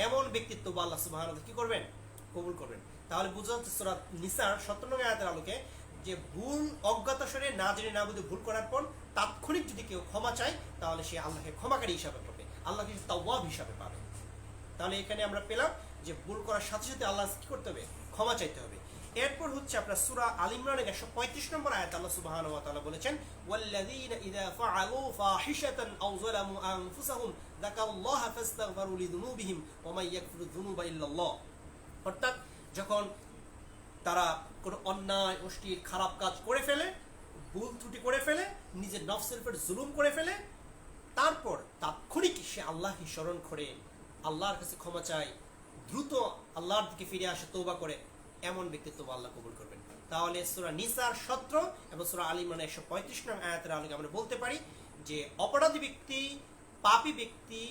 এমন ব্যক্তির তওবা আল্লাহ সুবহানাহু ওয়া তাআলা কি করবেন? কবুল করবেন। তাহলে বোঝা যাচ্ছে সূরা নিসার 17 নং আয়াতের আলোকে যে ভুল অজ্ঞাতসারে না জেনে না বুঝে ভুল করার পর তাৎক্ষণিক যদি কেউ ক্ষমা চায় তাহলে সে আল্লাহকে ক্ষমাকারী হিসাবে পাবে, আল্লাহকে তাওয়াব হিসাবে পাবে। তাহলে এখানে আমরা পেলাম যে ভুল করার সাথে সাথে আল্লাহ কি করতে হবে? ক্ষমা চাইতে হবে। এরপর হচ্ছে আপনার সূরা আল ইমরানের 135 নম্বর আয়াত আল্লাহ সুবহানাহু ওয়া তাআলা বলেছেন ওয়াল্লাযীনা ইযা ফাআলু ফাহিশাতান আও যালামু আনফুসাহুম যাকাল্লাহা ফাস্তাগফিরু লিযুনুবিহিম ওয়া মান ইয়াগফিরু যুনুবা ইল্লাল্লাহ, অর্থাৎ যখন তারা কোনো অন্যায় অশ্লীল খারাপ কাজ করে ফেলে, ভুল ত্রুটি করে ফেলে, নিজের নফসের উপর জুলুম করে ফেলে, তারপর তাৎক্ষণিক সে আল্লাহকে স্মরণ করে আল্লাহর কাছে ক্ষমা চায়, দ্রুত আল্লাহর দিকে ফিরে আসে, তওবা করে, এমন ব্যক্তির তওবা আল্লাহ কবুল করবেন। তাহলে সূরা নিসার 17 এবং সূরা আল ইমরানের 135 নং আয়াতের আলোকে আমরা বলতে পারি যে অপরাধী ব্যক্তি, পাপী ব্যক্তি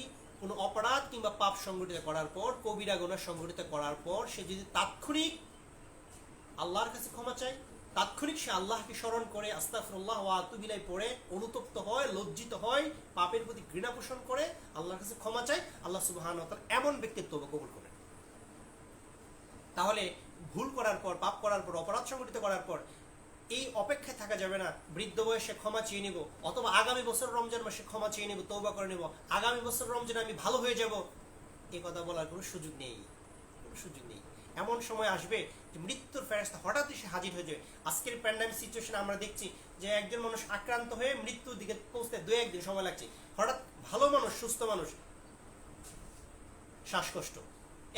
কোনো অপরাধ কিংবা পাপ সংগঠিত করার পর, কবিরা গুনাহ সংগঠিত করার পর সে যদি তাৎক্ষণিক আল্লাহর কাছে ক্ষমা চায়, তাৎক্ষণিক সে আল্লাহকে স্মরণ করে আস্তাগফিরুল্লাহ ওয়া আতুবু ইলাইহি পড়ে অনুতপ্ত হয়, লজ্জিত হয়, পাপের প্রতি ঘৃণা পোষণ করে আল্লাহর কাছে ক্ষমা চায়, আল্লাহ সুবহানাহু ওয়া তাআলা এমন ব্যক্তির তওবা কবুল করেন। তাহলে ভুল করার পর, পাপ করার পর, অপরাধ সংগঠিত করার পর এই অপেক্ষায় থাকা যাবে না বৃদ্ধ বয়সে ক্ষমা চেয়ে নিব, অথবা আগামী বছর রমজান মাসে ক্ষমা চেয়ে নিব, তওবা করে নেব, আগামী বছর রমজানে আমি ভালো হয়ে যাব, এই কথা বলার কোনো সুযোগ নেই, কোনো সুযোগ নেই। এমন সময় আসবে যে মৃত্যুর ফেরেশতা হঠাৎ এসে হাজির হয়ে যাবে। আজকের প্যান্ডামিক সিচুয়েশনে আমরা দেখছি যে একজন মানুষ আক্রান্ত হয়ে মৃত্যুর দিকে পৌঁছতে 2-1 দিন সময় লাগছে, হঠাৎ ভালো মানুষ, সুস্থ মানুষ, শ্বাসকষ্ট,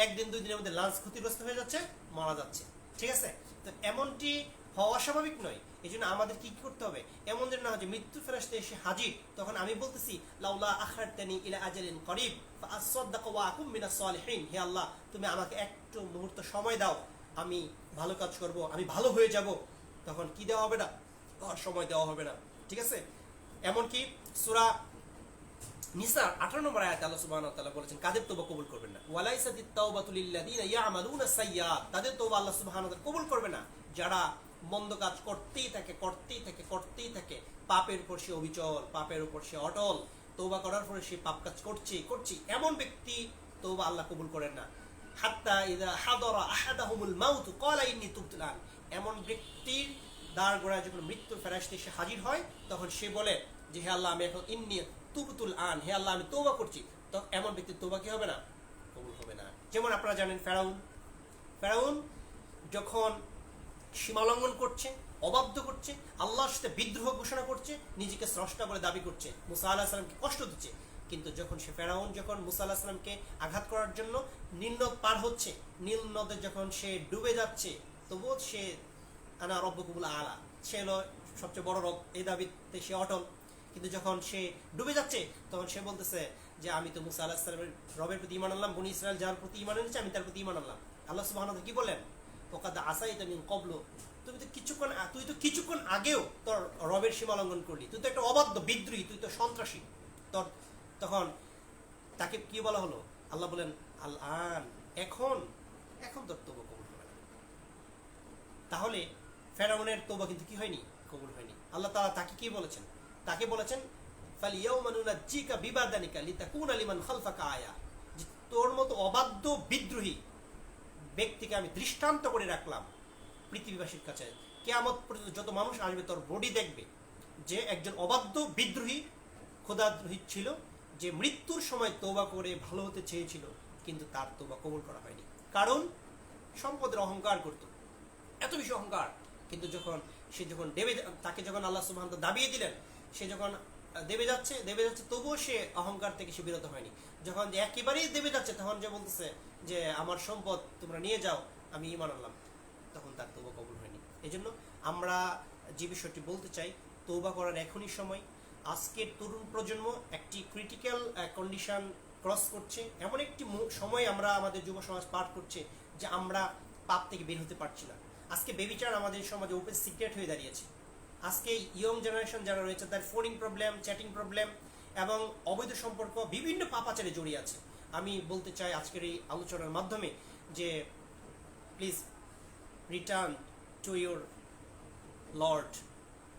1 দিন 2 দিনের মধ্যে লাঞ্চ ক্ষতিগ্রস্ত হয়ে যাচ্ছে, মারা যাচ্ছে। ঠিক আছে, তো এমনটি হওয়া স্বাভাবিক নয়। এই জন্য আমাদের কি করতে হবে? এমন যেন না হয় যে মৃত্যু ফেরেশতা এসে হাজির, তখন আমি বলতেছি লাউলা আখারতানি ইলা আজালিন করিব ফাআসাদদাকু ওয়া আকুম মিনাস সালিহিন, হে আল্লাহ তুমি আমাকে একটু মুহূর্ত সময় দাও, আমি ভালো কাজ করব, আমি ভালো হয়ে যাব, তখন কি দেওয়া হবে না? আর সময় দেওয়া হবে না। ঠিক আছে, এমনকি সূরা নিসার 18 নম্বর আয়াতে আল্লাহ সুবহানাহু ওয়া তাআলা বলেছেন কাদের তওবা কবুল করবেন না, ওয়ালাইসাতিত তাওবাতু লিল্লাযীনা ইয়ামালুনা সাইয়্যাত, তাদের তওবা আল্লাহ সুবহানাহু ওয়া তাআলা কবুল করবে না যারা মন্দ কাজ করতেই থাকে, করতেই থাকে, করতেই থাকে, পাপের উপর সে অবিচল, পাপের উপর সে অটল, তওবা করার পরে সে পাপ কাজ করছে, এমন ব্যক্তি তওবা আল্লাহ কবুল করেন না। হাত্তা ইযা হাদারা আহাদাহুমুল মাউত ক্বালা ইন্নী তুবতু আন, এমন ব্যক্তির দ্বার গোড়ায় যখন মৃত্যুর ফেরেশতা এসে হাজির হয় তখন সে বলে যে হে আল্লাহ আমি এখন ইন্নী তুবতুল আন, হে আল্লাহ আমি তওবা করছি, তো এমন ব্যক্তির তওবা কি হবে না? কবুল হবে না। যেমন আপনারা জানেন ফেরাউন যখন সীমা লঙ্ঘন করছে, অবাধ্য করছে, আল্লাহর সাথে বিদ্রোহ ঘোষণা করছে, নিজেকে স্রষ্টা বলে দাবি করছে, মুসা আলাইহিস সালামকে কষ্ট দিচ্ছে, কিন্তু যখন ফেরাউন যখন মুসা আলাইহিস সালামকে আঘাত করার জন্য নীল নদ পার হচ্ছে, নীল নদে যখন সে ডুবে যাচ্ছে, তবুও সে আনা রব্বুকুমুল আলা, সে হলো সবচেয়ে বড় রব, এই দাবিতে সে অটল। কিন্তু যখন সে ডুবে যাচ্ছে তখন সে বলতেছে যে আমি তো মুসা আলাইহিস সালামের রবের প্রতি ঈমান আনলাম, বনী ইসরাইল যার প্রতি ঈমান এনেছে আমি তার প্রতি ঈমান আনলাম। আল্লাহ সুবহানাহু ওয়া তাআলা কি বললেন? ওয়াকাদ আসাইতা মিন ক্বাবলু, তুই তো কিছুক্ষণ আগেও তোর রবের সীমা লঙ্ঘন করলি, তুই তো একটা অবাধ্য বিদ্রোহী, তুই তো সন্ত্রাসী। তখন তাকে কি বলা হলো? আল্লাহ বলেন আল আন, এখন তোর তওবা কবুল হবে না। তাহলে ফেরাউনের তওবা কিন্তু কি হয়নি? কবুল হয়নি। আল্লাহ তাআলা তাকে কি বলেছেন? তাকে বলেছেন ফালিয়াউমা নুনাজ্জিকা বিবাদানিকা লিতাকুনা লিমান খালফাকা আয়া, যে তোর মতো অবাধ্য বিদ্রোহী ব্যক্তিকে আমি দৃষ্টান্ত করে রাখলাম পৃথিবীবাসীর কাছে, কিয়ামত পর্যন্ত যত মানুষ আসবে তোর বডি দেখবে যে একজন অবাধ্য বিদ্রোহী খোদাদ্রোহী ছিল, যে মৃত্যুর সময় তওবা করে ভালো হতে চেয়েছিল কিন্তু তার তওবা কবুল করা হয়নি, কারণ সম্পদের অহংকার করত, এত বেশি অহংকার। কিন্তু যখন তাকে যখন আল্লাহ সুবহানাহু ওয়া তাআলা দাবিয়ে দিলেন, সে যখন দেবে যাচ্ছে তবুও সে অহংকার থেকে সে বিরত হয়নি। যখন একেবারেই দেবে যাচ্ছে তখন যে বলতেছে যে আমার সম্পদ তোমরা নিয়ে যাও, আমি ঈমান আনলাম, তখন তার তওবা কবুল হয়নি। এজন্য আমরা যে বিষয়টি বলতে চাই, তওবা করার এখনই সময়। আজকের তরুণ প্রজন্ম একটি ক্রিটিক্যাল কন্ডিশন ক্রস করছে, এমন একটি সময় আমরা আমাদের যুব সমাজ পার করছে যে আমরা পাপ থেকে বের হতে পারছি না। আজকে বেবিচার আমাদের সমাজে ওপেন সিক্রেট হয়ে দাঁড়িয়েছে। আজকে ইয়ং জেনারেশন যারা রয়েছে তার ফোনিং প্রবলেম, চ্যাটিং প্রবলেম এবং অবৈধ সম্পর্ক বিভিন্ন পাপাচারে জড়িয়ে আছে। আমি বলতে চাই আজকের এই আলোচনার মাধ্যমে যে please return to your lord.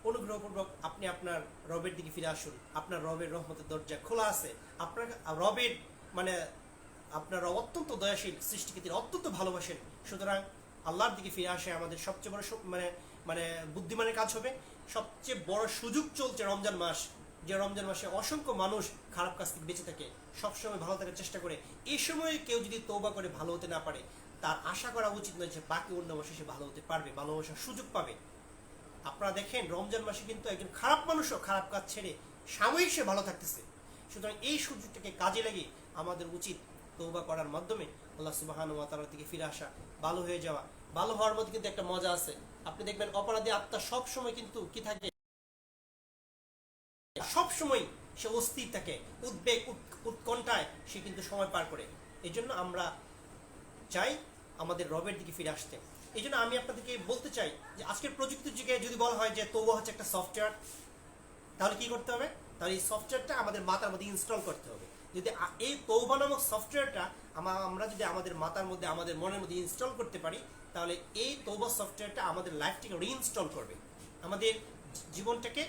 অনুগ্রহপূর্বক আপনি আপনার রবের দিকে ফিরে আসুন। আপনার রবের রহমতের দরজা খোলা আছে। আপনার রবের মানে আপনার রব অত্যন্ত দয়াশীল, সৃষ্টিকে তিনি অত্যন্ত ভালোবাসেন। সুতরাং আল্লাহর দিকে ফিরে আসে আমাদের সবচেয়ে বড় মানে বুদ্ধিমানের কাজ হবে। সবচেয়ে বড় সুযোগ চলছে রমজান মাস, যে রমজান মাসে অসংখ্য মানুষ খারাপ কাজ থেকে বেঁচে থাকে, সবসময় ভালো থাকার চেষ্টা করে। এই সময় কেউ যদি তওবা করে ভালো হতে না পারে, তার আশা করা উচিত নয় যে বাকি অন্য মাসে সে ভালো হতে পারবে, ভালোবাসার সুযোগ পাবে। আপনারা দেখেন রমজান মাসে কিন্তু একজন খারাপ মানুষও খারাপ কাজ ছেড়ে সাময়িক সে ভালো থাকতেছে। সুতরাং এই সুযোগটাকে কাজে লাগিয়ে আমাদের উচিত তওবা করার মাধ্যমে আল্লাহ সুবহানাহু ওয়া তাআলার দিকে ফিরে আসা, ভালো হয়ে যাওয়া। ভালো হওয়ার মধ্যে কিন্তু একটা মজা আছে। আপনি দেখবেন অপরাধী আত্মা সব সময় কিন্তু কি থাকে, সব সময় সে অস্থির থাকে, উদ্বেগ উৎকণ্ঠায় সে কিন্তু সময় পার করে। এই জন্য আমরা চাই আমাদের রবের দিকে ফিরে আসতে। এই জন্য আমি আপনাদেরকে বলতে চাই যে আজকের প্রযুক্তির যুগে যদি বলা হয় যে তওবা হচ্ছে একটা সফটওয়্যার, তাহলে কি করতে হবে? তাহলে এই সফটওয়্যারটা আমাদের মাথার মধ্যে ইনস্টল করতে হবে। যদি এই তওবা নামক সফটওয়্যারটা আমরা যদি আমাদের মাথার মধ্যে, আমাদের মনের মধ্যে ইনস্টল করতে পারি, তাহলে এই তওবা সফটওয়্যারটা আমাদের লাইফটাকে রিইনস্টল করবে, আমাদের জীবনটাকে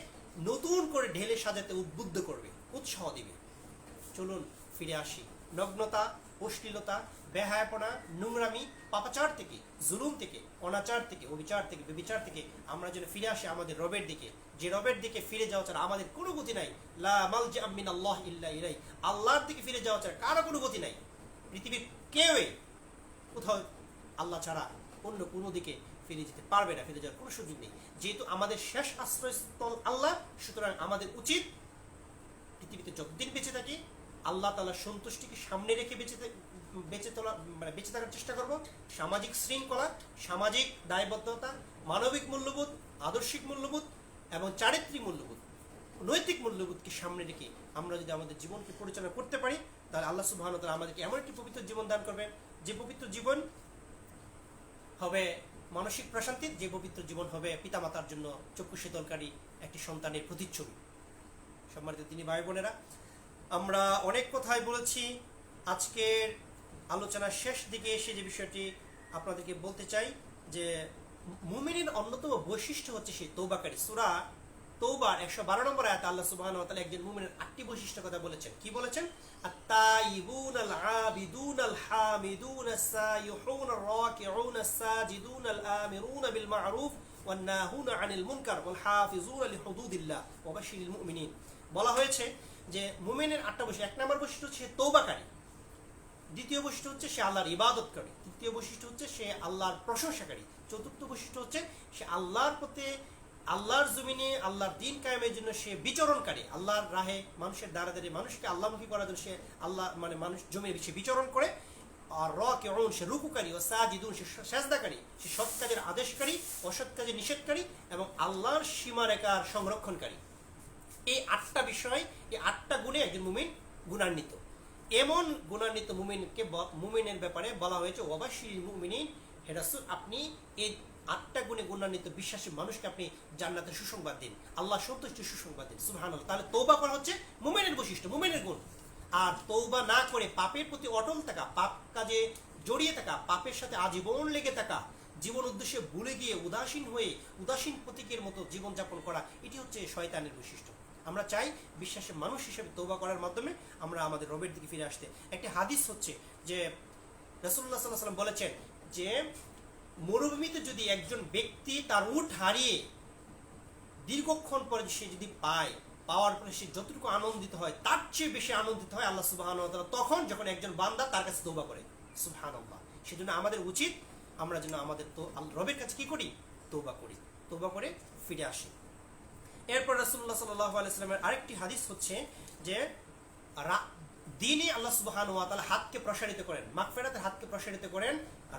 নতুন করে ঢেলে সাজাতে উদ্বুদ্ধ করবে, উৎসাহ দিবে। চলুন ফিরে আসি নগ্নতা, অশ্লীলতা, বেহায়াপনা, নোংরামি, পাপাচার থেকে, জুলুম থেকে, অনাচার থেকে, অবিচার থেকে, বেবিচার থেকে আমরা যেন ফিরে আসি আমাদের রবের দিকে, যে রবের দিকে ফিরে যাওয়া ছাড়া আমাদের কোনো গতি নাই। লা মালজা মিনাল্লাহ ইল্লা ইলাইহি, আল্লাহর দিকে ফিরে যাওয়া ছাড়া কারো কোনো গতি নাই। পৃথিবীর কেউই কোথাও আল্লাহ ছাড়া অন্য কোনো দিকে ফিরে যেতে পারবে না, ফিরে যাওয়ার কোনো সুযোগ নেই। যেহেতু আমাদের শেষ আশ্রয়স্থল আল্লাহ, সুতরাং আমাদের উচিত পৃথিবীতে যতদিন বেঁচে থাকি আল্লাহ তাআলার সন্তুষ্টিকে সামনে রেখে বেঁচে থাকার চেষ্টা করব। সামাজিক শৃঙ্খলা, সামাজিক দায়বদ্ধতা, মানবিক মূল্যবোধ, আদর্শিক মূল্যবোধ এবং চারিত্রিক মূল্যবোধ, নৈতিক মূল্যবোধকে সামনে রেখে আমরা যদি আমাদের জীবনকে পরিচালনা করতে পারি, তাহলে আল্লাহ সুবহানাহু ওয়া তাআলা আমাদেরকে এমন একটি পবিত্র জীবন দান করবেন, যে পবিত্র জীবন হবে মানসিক প্রশান্তির, যে পবিত্র জীবন হবে পিতামাতার জন্য চক্ষু শীতলকারী একটি সন্তানের প্রতিচ্ছবি। সম্মানিত তিনি ভাই বোনেরা, আমরা অনেক কথাই বলেছি। আজকের আলোচনার শেষ দিকে এসে যে বিষয়টি আপনাদেরকে বলতে চাই যে মুমিনের অন্যতম বৈশিষ্ট্য হচ্ছে সেই তওবাকারী। সূরা তওবার 112 নম্বর আয়াতে আল্লাহ সুবহানাহু ওয়া তাআলা একজন মুমিনের 8টি বৈশিষ্ট্য কথা বলেছেন। কি বলেছেন? আত-তাইবুন আল-আবিদুন আল-হামিদুন আস-সাইয়ুহুন আর-রাকিউন আস-সাজিদুন আল-আমিরুন বিল মা'রুফ ওয়ান-নাহুন আনিল মুনকার ওয়াল-হাফিজুন লিহুদুদিল্লাহ ওয়া বাশশিরিল মুমিনিন। বলা হয়েছে যে মুমিনের 8টা বৈশিষ্ট্য। 1 নম্বর বৈশিষ্ট্য হচ্ছে তওবাকারী, দ্বিতীয় বৈশিষ্ট্য হচ্ছে সে আল্লাহর ইবাদতকারী, তৃতীয় বৈশিষ্ট্য হচ্ছে সে আল্লাহর প্রশংসাকারী, চতুর্থ বৈশিষ্ট্য হচ্ছে সে আল্লাহর পথে, আল্লাহর জমিনে আল্লাহর দ্বীন কায়েমের জন্য সে বিচরণকারী, আল্লাহর রাহে মানুষের দ্বারা দাঁড়িয়ে মানুষকে আল্লাহমুখী করার জন্য সে আল্লাহ মানুষ জমিনে সে বিচরণ করে। আর রাকিউন সে রুকুকারী, ও সাজিদুন সে সেজদাকারী, সে সৎ কাজের আদেশকারী, অসৎ কাজের নিষেধকারী এবং আল্লাহর সীমারেখার সংরক্ষণকারী। এই 8টা বিষয়, এই 8টা গুণে একজন মুমিন গুণান্বিত। এমন গুণান্বিত মুমিনের ব্যাপারে বলা হয়েছে ওয়াবাশশিরিল মুমিনিন, হে রাসূল আপনি এই 8টা গুণে গুণান্বিত বিশ্বাসী মানুষকে আপনি জান্নাতের সুসংবাদ দিন, আল্লাহ সন্তুষ্টির সুসংবাদ দিন। সুবহানাল্লাহ। তাহলে তওবা করা হচ্ছে মুমিনের বৈশিষ্ট্য, মুমিনের গুণ। আর তওবা না করে পাপের প্রতি অটল থাকা, পাপ কাজে জড়িয়ে থাকা, পাপের সাথে আজীবন লেগে থাকা, জীবন উদ্দেশ্যে ভুলে গিয়ে উদাসীন হয়ে উদাসীন প্রতীকের মতো জীবনযাপন করা, এটি হচ্ছে শয়তানের বৈশিষ্ট্য। আমরা চাই বিশ্বাসের মানুষ হিসেবে তওবা করার মাধ্যমে আমরা আমাদের রবের দিকে ফিরে আসতে। একটি হাদিস হচ্ছে যে রাসূলুল্লাহ সাল্লাল্লাহু আলাইহি ওয়াসাল্লাম বলেছেন যে মরুভূমিতে যদি একজন ব্যক্তি তার উট হারিয়ে দীর্ঘক্ষণ পরে সে যদি পাওয়ার পরে সে যতটুকু আনন্দিত হয় তার চেয়ে বেশি আনন্দিত হয় আল্লাহ সুবহানাহু ওয়া তাআলা তখন যখন একজন বান্দা তার কাছে তওবা করে। সুবহানাল্লাহ। সেজন্য আমাদের উচিত আমরা যেন আমাদের রবের কাছে কি করি, তওবা করে ফিরে আসি। এরপর রাসূলুল্লাহ সাল্লাল্লাহু আলাইহি ওয়াসাল্লামের আরেকটি হাদিস হচ্ছে যে দিনে আল্লাহ সুবহানাহু ওয়া তাআলা হাতকে প্রসারিত করেন, মাগফিরাতের হাতকে প্রসারিত করেন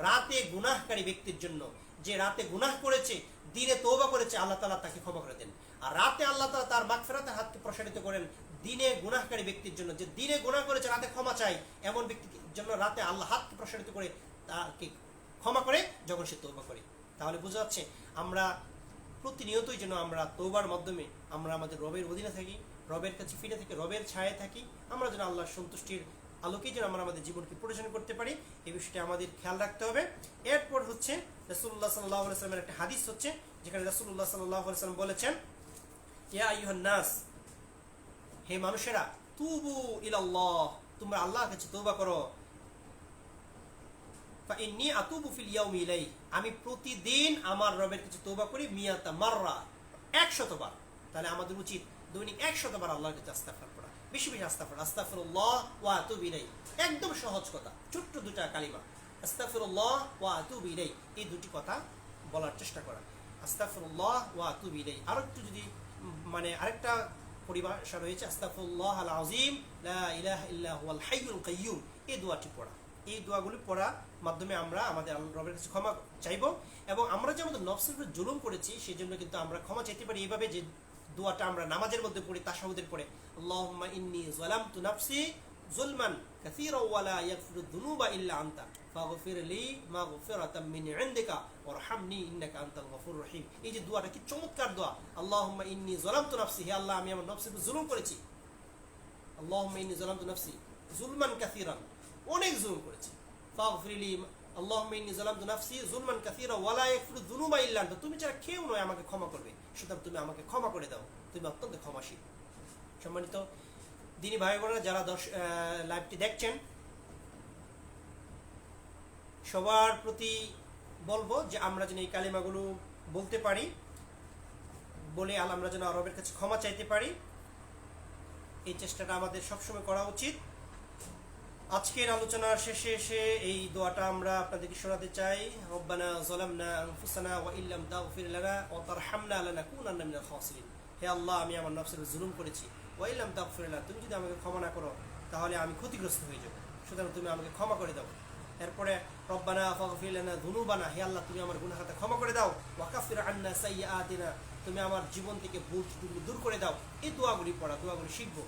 রাতে গুনাহকারী ব্যক্তির জন্য। যে রাতে গুনাহ করেছে, দিনে তওবা করেছে, আল্লাহ তাআলা তাকে ক্ষমা করে দেন। আর রাতে আল্লাহ তাআলা তার মাগফিরাতের হাতকে প্রসারিত করেন দিনে গুনাহকারী ব্যক্তির জন্য। যে দিনে গুনাহ করেছে, রাতে ক্ষমা চাই, এমন ব্যক্তির জন্য রাতে আল্লাহ হাতকে প্রসারিত করে তাকে ক্ষমা করে যখন সে তওবা করে। তাহলে বোঝা যাচ্ছে আমরা প্রতিনিয়তই যেন আমরা তওবার মাধ্যমে আমরা আমাদের রবের অধীনে থাকি, রবের কাছে ফিরে থাকি, রবের ছায়ায় থাকি। আমরা যেন আল্লাহর সন্তুষ্টির আলোকে যেন আমরা আমাদের জীবনকে পরিচালনা করতে পারি, এই বিষয়টা আমাদের খেয়াল রাখতে হবে। এরপর হচ্ছে রাসূলুল্লাহ সাল্লাল্লাহু আলাইহি ওয়াসাল্লামের একটা হাদিস হচ্ছে যেখানে রাসূলুল্লাহ সাল্লাল্লাহু আলাইহি ওয়াসাল্লাম বলেছেন, ইয়া আইয়ুহান নাস, হে মানুষেরা, তুবু ইলাল্লাহ, তোমরা আল্লাহর কাছে তওবা করো। ফাইন্নী আতুবু ফিল ইয়াউমি ইলাইহি, আমি প্রতিদিন আমার রবের কাছে তওবা করি মিয়াতা মাররা, 100 বার। তাহলে আমাদের উচিত দৈনিক 100 বার আল্লাহর কাছে ইস্তিগফার করা, বেশি বেশি আস্তাগফিরুল্লাহ ওয়া আতুবু ইলাইহি। একদম সহজ কথা, ছোট্ট দুটা কালিমা, আস্তাগফিরুল্লাহ ওয়া আতুবু ইলাইহি, এই দুটি কথা বলার চেষ্টা করা। আস্তাগফিরুল্লাহ ওয়া আতুবু ইলাইহি। আর একটু যদি আরেকটা পরিভাষা রয়েছে, আস্তাগফিরুল্লাহ আল আযীম লা ইলাহা ইল্লা হুয়াল হাইয়ুল কাইয়্যুম, এই দোয়াটি পড়া। এই দোয়াগুলি পড়ার মাধ্যমে আমরা আমাদের রবের কাছে ক্ষমা চাইব, এবং আমরা যে আমাদের নফসের উপর জুলুম করেছি সেই জন্য কিন্তু আমরা ক্ষমা চাইতে পারি এইভাবে, যে দোয়াটা আমরা নামাজের মধ্যে পড়ি, তাশাহুদের পড়ে, আল্লাহুম্মা ইন্নী যালামতু নাফসি যুলমান কাসীরা ওয়া লা ইয়াগফিরুয যুনুবা ইল্লা আনতা ফাগফির লি মাগফিরাতাম মিন ইনদিকা ওয়ারহামনি ইন্নাকা আনতাল গফুরুর রহিম। এই যে দোয়াটা কি চমৎকার দোয়া, আল্লাহুম্মা ইন্নী যালামতু নাফসি, হে আল্লাহ আমি আমার নফসের উপর জুলুম করেছি, আল্লাহুম্মা ইন্নী যালামতু নাফসি যুলমান কাসীরান, অনেক জুলুম করেছি, ফাগফির লি আল্লাহুম্মা ইন্নী যালামতু নাফসি যুলমান কাসীরা ওয়া লা ইয়াগফিরুয যুনুবা ইল্লা আনতা, তুমি ছাড়া কেউ নয় আমাকে ক্ষমা করবে, সুতরাং তুমি আমাকে ক্ষমা করে দাও, তুমি অত্যন্ত ক্ষমাশীল। সম্মানিত দিনী ভাই বোনেরা, যারা লাইভটি দেখছেন, সবার প্রতি বলবো যে আমরা যেন এই কালিমাগুলো বলতে পারি, বলে আমরা যেন রবের কাছে ক্ষমা চাইতে পারি, এই চেষ্টাটা আমাদের সবসময় করা উচিত। আজকের আলোচনার শেষে এসে এই দোয়াটা আমরা আপনাদেরকে শোনাতে চাই, রব্বানা যালামনা আনফুসানা ওয়া ইল্লাম তাগফির লানা ওয়া তারহামনা লানাকুনান্না মিনাল খাসিরিন, হে আল্লাহ আমি আমার নফসের জুলুম করেছি, ওয়া ইল্লাম তাগফির লানা, তুমি যদি আমাকে ক্ষমা না করো তাহলে আমি ক্ষতিগ্রস্ত হয়ে যাব, সুতরাং তুমি আমাকে ক্ষমা করে দাও। এরপরে রব্বানা ফাগফির লানা যুনুবানা, হে আল্লাহ তুমি আমার গুনাহকে ক্ষমা করে দাও, ওয়া কাফির আন্না সাইয়্যাতিনা, তুমি আমার জীবন থেকে ভুল ত্রুটি দূর করে দাও। এই দোয়াগুলি পড়া, দোয়াগুলি শিখবো।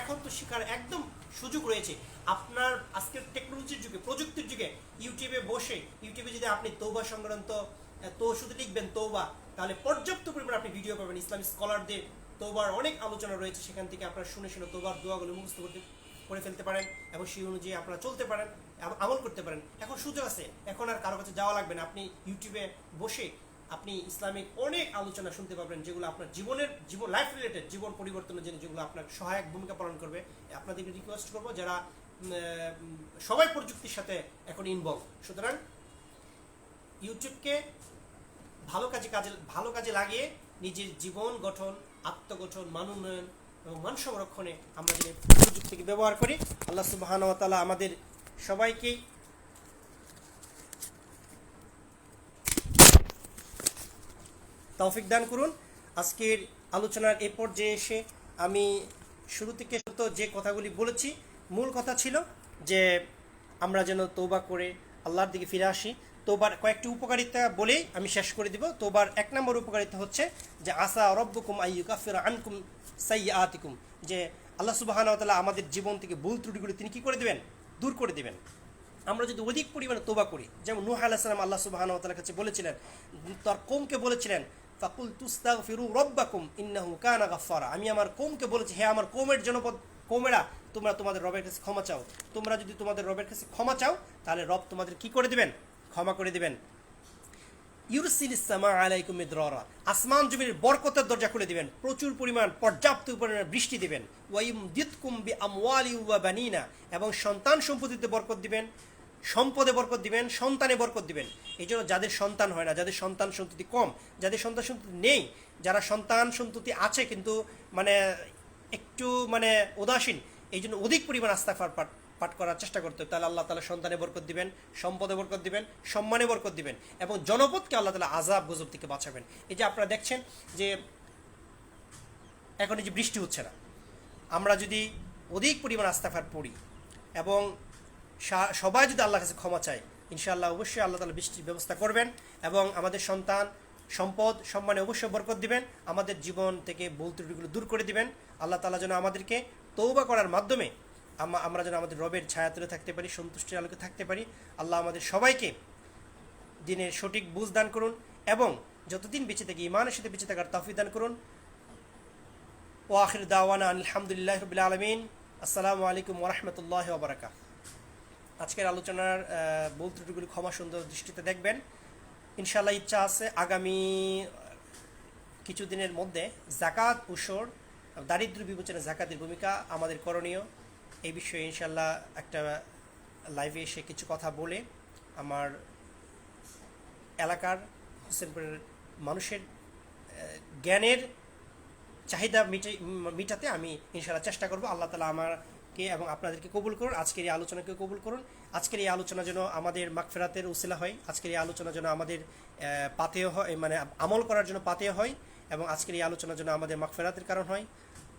এখন তো শেখার একদম সুযোগ রয়েছে। আপনার আজকের টেকনোলজির যুগে, প্রযুক্তির যুগে ইউটিউবে যদি আপনি তওবা সংক্রান্ত শুধু লিখবেন তওবা, তাহলে পর্যাপ্ত পরিমাণে আপনি ভিডিও পাবেন। ইসলামিক স্কলারদের তওবার অনেক আলোচনা রয়েছে, সেখান থেকে আপনারা শুনে তওবার দোয়াগুলো মুখস্থ করে ফেলতে পারেন এবং সেই অনুযায়ী আপনারা চলতে পারেন, আমল করতে পারেন। এখন সুযোগ আছে, এখন আর কারো কাছে যাওয়া লাগবে না। আপনি ইউটিউবে বসে আপনি ইসলামিক অনেক আলোচনা শুনতে পারবেন, যেগুলো আপনার লাইফ রিলেটেড, জীবন পরিবর্তনের জন্য যেগুলো আপনার সহায়ক ভূমিকা পালন করবে। আপনাদের রিকোয়েস্ট করবো যারা সবাই প্রযুক্তির সাথে এখন ইনভলভ, সুতরাং ইউটিউবকে ভালো কাজে লাগিয়ে নিজের জীবন গঠন, আত্মগঠন, মান উন্নয়ন এবং মান সংরক্ষণে আমরা যদি প্রযুক্তিকে ব্যবহার করি, আল্লাহ সুবহানাহু ওয়া তাআলা আমাদের সবাইকে তৌফিক দান করুন। আজকের আলোচনার এ পর্যায়ে এসে আমি শুরু থেকে যে কথাগুলি বলেছি, মূল কথা ছিল যে আমরা যেন তওবা করে আল্লাহর দিকে ফিরে আসি। তওবার কয়েকটি উপকারিতা বলেই আমি শেষ করে দিব। তওবার 1 নম্বর উপকারিতা হচ্ছে যে আসা রব্বুকুম আইয়ুকাফিরা আনকুম সাইয়্যাতিকুম, যে আল্লাহ সুবহানাহু ওয়া তাআলা আমাদের জীবন থেকে ভুল ত্রুটিগুলি তিনি কি করে দিবেন, দূর করে দিবেন। আমরা যদি অধিক পরিমাণে তওবা করি, যেমন নূহ আলাইহিস সালাম আল্লাহ সুবহানাহু ওয়া তাআলার কাছে বলেছিলেন, তার কওমকে বলেছিলেন, ফাকুল তুস্তাগফিরু রাব্বাকুম ইন্নাহু কানা গাফফারা, আমি আমার কওমকে বলেছি, হে আমার কওমের জনপদ, কওমেরা তোমরা তোমাদের রবের কাছে ক্ষমা চাও। তোমরা যদি তোমাদের রবের কাছে ক্ষমা চাও তাহলে রব তোমাদের কি করে দিবেন, ক্ষমা করে দিবেন। ইউরসিলিস সামা আলাইকুম মিদরারা, আসমান জমিনের বরকতের দরজা খুলে দিবেন, প্রচুর পরিমাণ পর্যাপ্ত পরিমাণে বৃষ্টি দিবেন। ওয়াইমদিদকুম বিআমওয়ালি ওয়া বানিনা, এবং সন্তান সম্পত্তিতে বরকত দিবেন। সম্পদে বরকত দিবেন, সন্তানে বরকত দিবেন। এই জন্য যাদের সন্তান হয় না, যাদের সন্তান সন্ততি কম, যাদের সন্তান সন্ততি নেই, যারা সন্তান সন্ততি আছে কিন্তু মানে একটু মানে উদাসীন, এই জন্য অধিক পরিমাণ আস্তাগফার পাঠ পাঠ করার চেষ্টা করতে হবে। তাহলে আল্লাহ তাআলা সন্তানে বরকত দিবেন, সম্পদে বরকত দিবেন, সম্মানে বরকত দিবেন, এবং জনপদকে আল্লাহ তাআলা আযাব গজব থেকে বাঁচাবেন। এই যে আপনারা দেখছেন যে এখন এই যে বৃষ্টি হচ্ছে না, আমরা যদি অধিক পরিমাণ আস্তাগফার পড়ি এবং সবাই যদি আল্লাহর কাছে ক্ষমা চায়, ইনশাআল্লাহ অবশ্যই আল্লাহ তাআলা বৃষ্টির ব্যবস্থা করবেন এবং আমাদের সন্তান সম্পদ সম্মানে অবশ্যই বরকত দিবেন, আমাদের জীবন থেকে ভুল ত্রুটিগুলো দূর করে দিবেন। আল্লাহ তাআলা যেন আমাদেরকে তওবা করার মাধ্যমে আমরা যেন আমাদের রবের ছায়া তুলে থাকতে পারি, সন্তুষ্টির আলোকে থাকতে পারি। আল্লাহ আমাদের সবাইকে দিনের সঠিক বুঝ দান করুন এবং যতদিন বেঁচে থাকি ঈমানের সাথে বেঁচে থাকার তৌফিক দান করুন। ওয়া আখির দাওয়ানা আলহামদুলিল্লাহি রাব্বিল আলামিন। আসসালামু আলাইকুম ওয়া রাহমাতুল্লাহি ওয়া বারাকাতুহু। আজকের আলোচনার ভুল ত্রুটিগুলি ক্ষমা সুন্দর দৃষ্টিতে দেখবেন। ইনশাআল্লাহ ইচ্ছা আছে আগামী কিছুদিনের মধ্যে যাকাত উসর, দারিদ্র্য বিমোচনে যাকাতের ভূমিকা আমাদের করণীয়, এই বিষয়ে ইনশাআল্লাহ একটা লাইভে এসে কিছু কথা বলে আমার এলাকার হোসেনপুরের মানুষের জ্ঞানের চাহিদা মিটাতে আমি ইনশাআল্লাহ চেষ্টা করব। আল্লাহ তাআলা আমাকে এবং আপনাদেরকে কবুল করুন, আজকের এই আলোচনাকে কবুল করুন। আজকের এই আলোচনা যেন আমাদের মাগফিরাতের উসিলা হয়, আজকের এই আলোচনা যেন আমাদের পাথেয় হয়, মানে আমল করার জন্য পাথেয় হয়, এবং আজকের এই আলোচনা যেন আমাদের মাগফিরাতের কারণ হয়।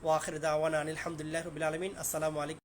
ওয়া আখির দাওয়ানা আলহামদুলিল্লাহি রাব্বিল আলামিন। আসসালামু আলাইকুম।